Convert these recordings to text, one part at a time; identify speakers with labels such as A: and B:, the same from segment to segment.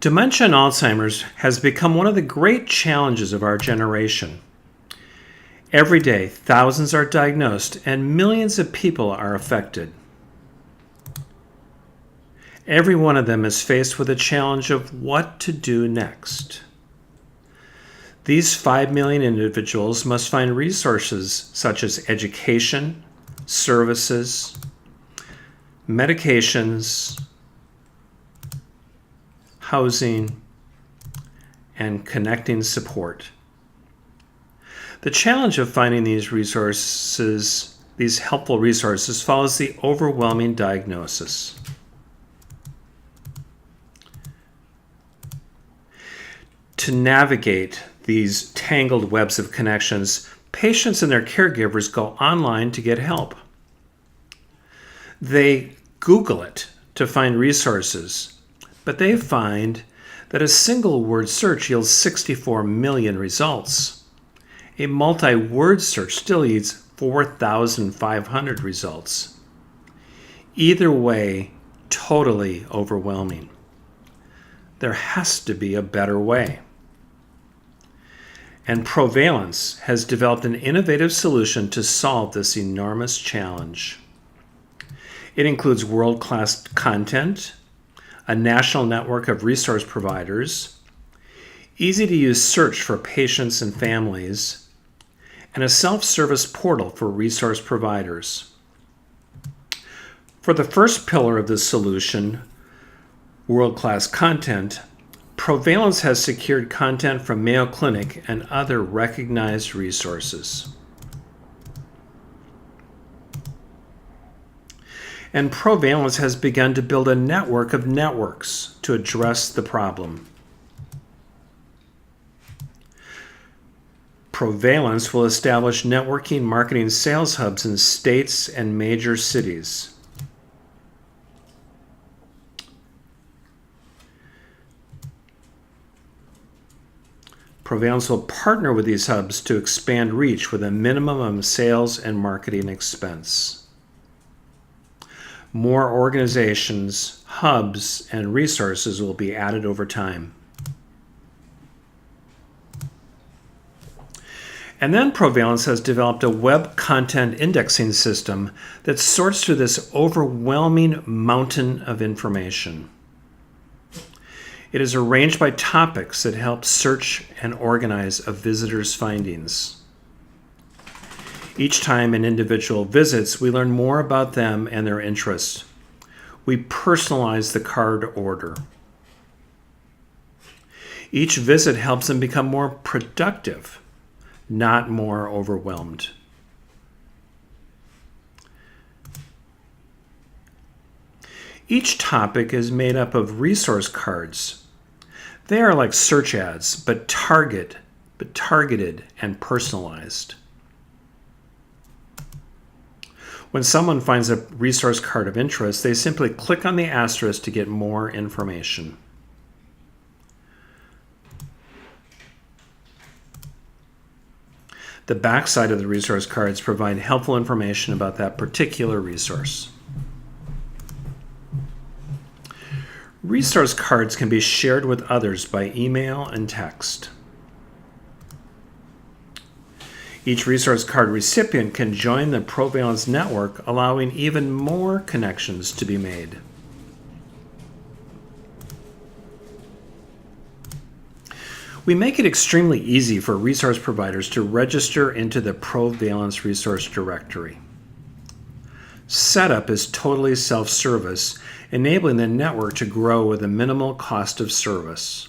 A: Dementia and Alzheimer's has become one of the great challenges of our generation. Every day, thousands are diagnosed and millions of people are affected. Every one of them is faced with a challenge of what to do next. These 5 million individuals must find resources such as education, services, medications, housing, and connecting support. The challenge of finding these resources, these helpful resources, follows the overwhelming diagnosis. To navigate these tangled webs of connections, patients and their caregivers go online to get help. They Google it to find resources, but they find that a single word search yields 64 million results. A multi-word search still yields 4,500 results. Either way, totally overwhelming. There has to be a better way. And Provalence has developed an innovative solution to solve this enormous challenge. It includes world-class content, a national network of resource providers, easy-to-use search for patients and families, and a self-service portal for resource providers. For the first pillar of this solution, world-class content, Provalence has secured content from Mayo Clinic and other recognized resources. And Provalence has begun to build a network of networks to address the problem. Provalence will establish networking marketing sales hubs in states and major cities. Provalence will partner with these hubs to expand reach with a minimum of sales and marketing expense. More organizations, hubs, and resources will be added over time. And then Provalence has developed a web content indexing system that sorts through this overwhelming mountain of information. It is arranged by topics that help search and organize a visitor's findings. Each time an individual visits, we learn more about them and their interests. We personalize the card order. Each visit helps them become more productive, not more overwhelmed. Each topic is made up of resource cards. They are like search ads, but targeted and personalized. When someone finds a resource card of interest, they simply click on the asterisk to get more information. The backside of the resource cards provide helpful information about that particular resource. Resource cards can be shared with others by email and text. Each resource card recipient can join the Provalence network, allowing even more connections to be made. We make it extremely easy for resource providers to register into the Provalence Resource Directory. Setup is totally self-service, enabling the network to grow with a minimal cost of service.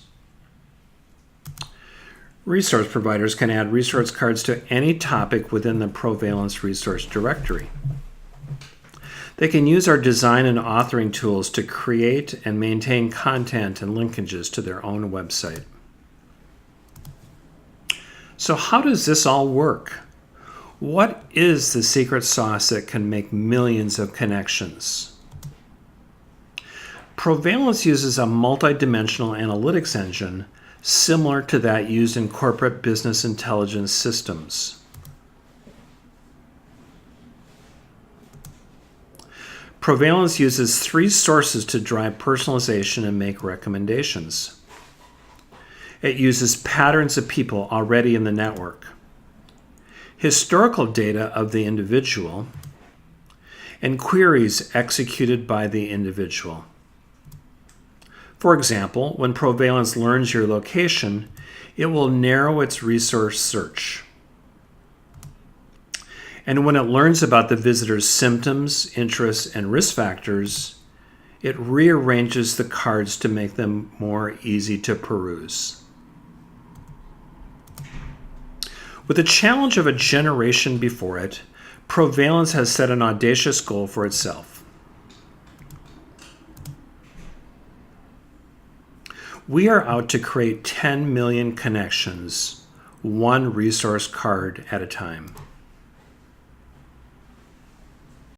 A: Resource providers can add resource cards to any topic within the Provalence Resource Directory. They can use our design and authoring tools to create and maintain content and linkages to their own website. So how does this all work? What is the secret sauce that can make millions of connections? Provalence uses a multidimensional analytics engine similar to that used in corporate business intelligence systems. Provalence uses 3 sources to drive personalization and make recommendations. It uses patterns of people already in the network, historical data of the individual, and queries executed by the individual. For example, when Provalence learns your location, it will narrow its resource search. And when it learns about the visitor's symptoms, interests, and risk factors, it rearranges the cards to make them more easy to peruse. With the challenge of a generation before it, Provalence has set an audacious goal for itself. We are out to create 10 million connections, one resource card at a time.